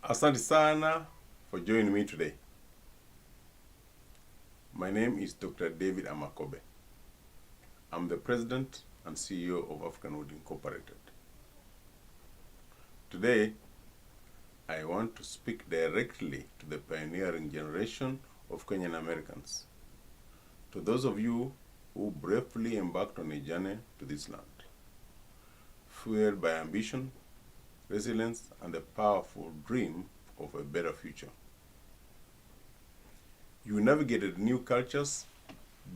Asante sana for joining me today. My name is Dr. David Amakobe. I'm the President and CEO of African Wood Incorporated. Today, I want to speak directly to the pioneering generation of Kenyan Americans, to those of you who bravely embarked on a journey to this land, fueled by ambition, resilience, and a powerful dream of a better future. You navigated new cultures,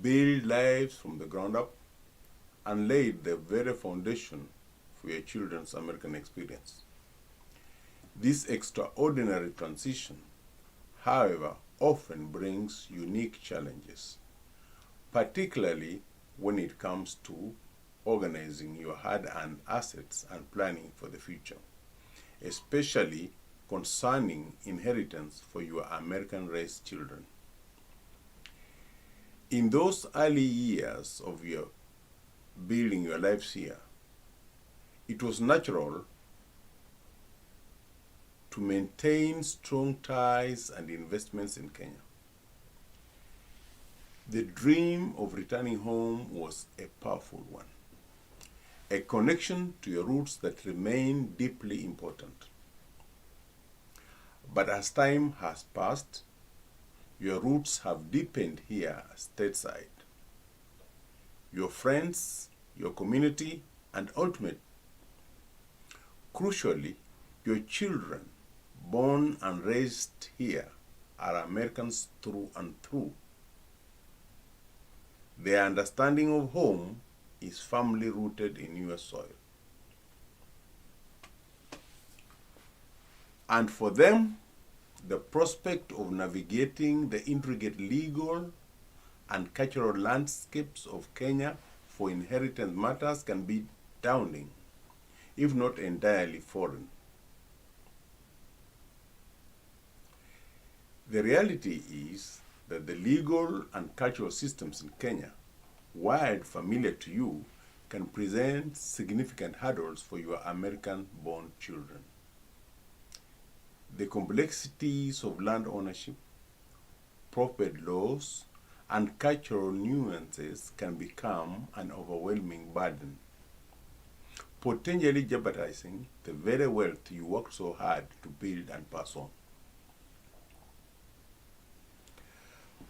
built lives from the ground up, and laid the very foundation for your children's American experience. This extraordinary transition, however, often brings unique challenges, particularly when it comes to organizing your hard-earned assets and planning for the future, especially concerning inheritance for your American-raised children. In those early years of your building your lives here, it was natural to maintain strong ties and investments in Kenya. The dream of returning home was a powerful one, a connection to your roots that remain deeply important. But as time has passed, your roots have deepened here stateside. Your friends, your community, and ultimately, crucially, your children born and raised here are Americans through and through. Their understanding of home is firmly rooted in US soil. And for them, the prospect of navigating the intricate legal and cultural landscapes of Kenya for inheritance matters can be daunting, if not entirely foreign. The reality is that the legal and cultural systems in Kenya, while familiar to you, can present significant hurdles for your American-born children. The complexities of land ownership, probate laws, and cultural nuances can become an overwhelming burden, potentially jeopardizing the very wealth you worked so hard to build and pass on.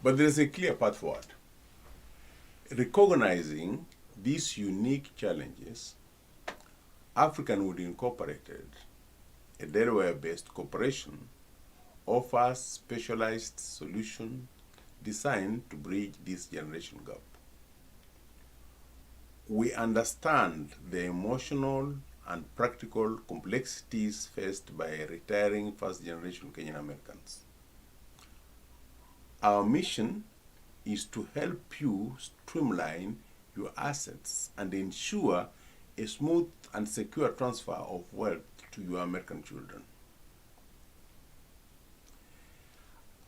But there is a clear path forward. Recognizing these unique challenges, African Wood Incorporated, a Delaware-based corporation, offers specialized solutions designed to bridge this generation gap. We understand the emotional and practical complexities faced by retiring first-generation Kenyan Americans. Our mission is to help you streamline your assets and ensure a smooth and secure transfer of wealth to your American children.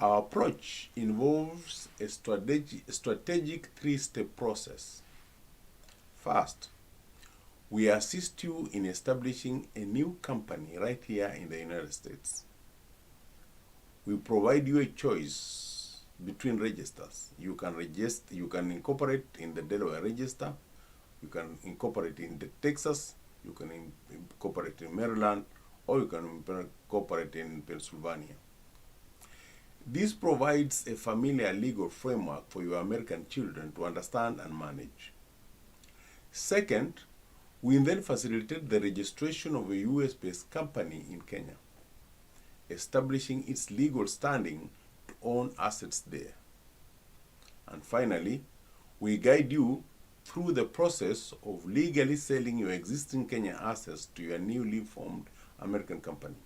Our approach involves a strategic three-step process. First, we assist you in establishing a new company right here in the United States. We provide you a choice between registers. You can incorporate in the Delaware register, you can incorporate in the Texas, you can incorporate in Maryland, or you can incorporate in Pennsylvania. This provides a familiar legal framework for your American children to understand and manage. Second, we then facilitate the registration of a US-based company in Kenya, establishing its legal standing to own assets there. And finally, we guide you through the process of legally selling your existing Kenyan assets to your newly formed American company.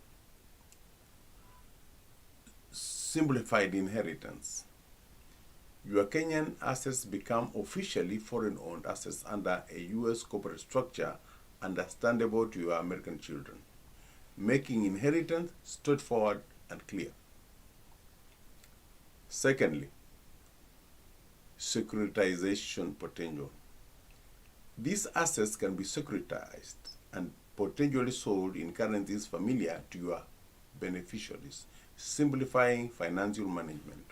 Simplified inheritance. Your Kenyan assets become officially foreign-owned assets under a US corporate structure understandable to your American children, making inheritance straightforward and clear. Secondly, securitization potential. These assets can be securitized and potentially sold in currencies familiar to your beneficiaries, simplifying financial management.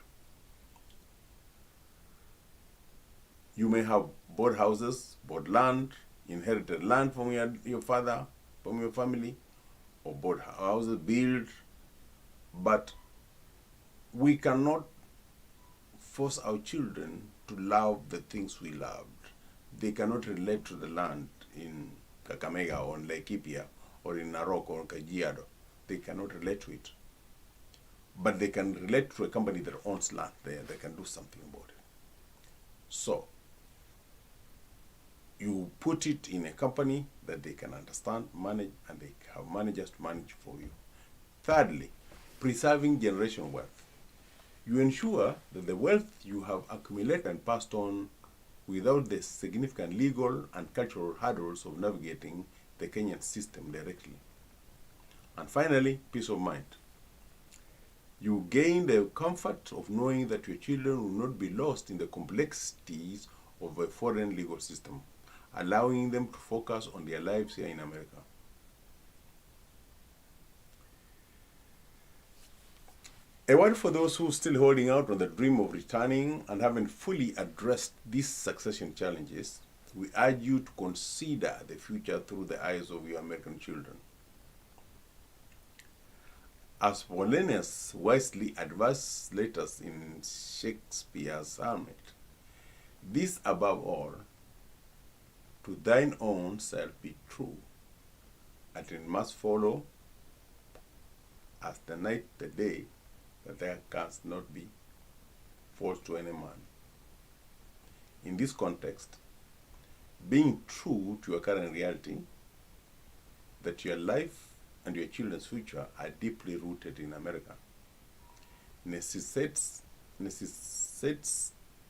You may have bought houses, bought land, inherited land from your father, from your family, or bought houses, built, but we cannot force our children to love the things we loved. They cannot relate to the land in Kakamega or in Laikipia or in Narok or Kajiado. They cannot relate to it. But they can relate to a company that owns land there. They can do something about it. So, you put it in a company that they can understand, manage, and they have managers to manage for you. Thirdly, preserving generational wealth. You ensure that the wealth you have accumulated and passed on without the significant legal and cultural hurdles of navigating the Kenyan system directly. And finally, peace of mind. You gain the comfort of knowing that your children will not be lost in the complexities of a foreign legal system, allowing them to focus on their lives here in America. A word for those who are still holding out on the dream of returning and haven't fully addressed these succession challenges. We urge you to consider the future through the eyes of your American children. As Polonius wisely advised Laertes in Shakespeare's Hamlet, this above all, to thine own self be true, and it must follow as the night the day, that there canst not be false to any man. In this context, being true to your current reality, that your life and your children's future are deeply rooted in America, necessitates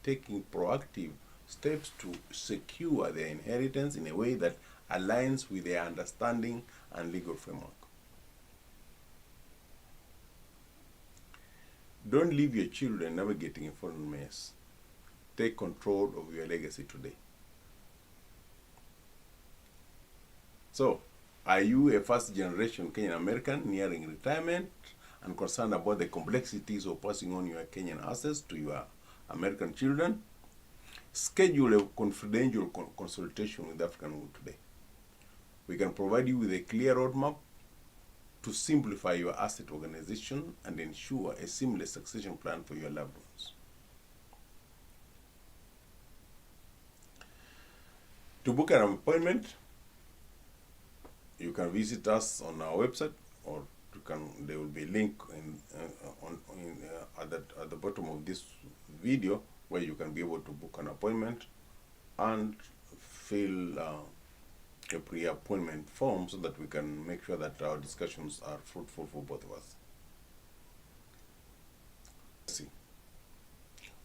taking proactive steps to secure their inheritance in a way that aligns with their understanding and legal framework. Don't leave your children navigating a foreign mess. Take control of your legacy today. So, are you a first-generation Kenyan American nearing retirement and concerned about the complexities of passing on your Kenyan assets to your American children? Schedule a confidential consultation with African Wood today. We can provide you with a clear roadmap to simplify your asset organization and ensure a seamless succession plan for your loved ones. To book an appointment, you can visit us on our website, or there will be a link at the bottom of this video where you can be able to book an appointment and fill a pre-appointment form so that we can make sure that our discussions are fruitful for both of us. See,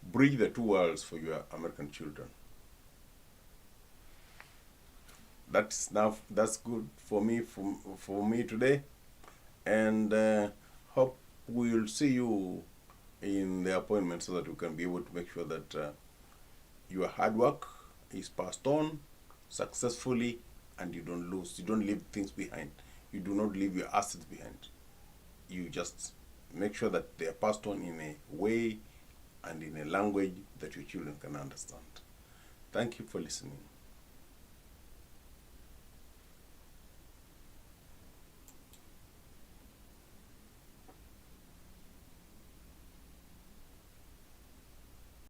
bridge the two worlds for your American children. That's good for me today, and hope we'll see you in the appointment so that we can be able to make sure that your hard work is passed on successfully, and you don't leave things behind. You do not leave your assets behind. You just make sure that they are passed on in a way and in a language that your children can understand. Thank you for listening.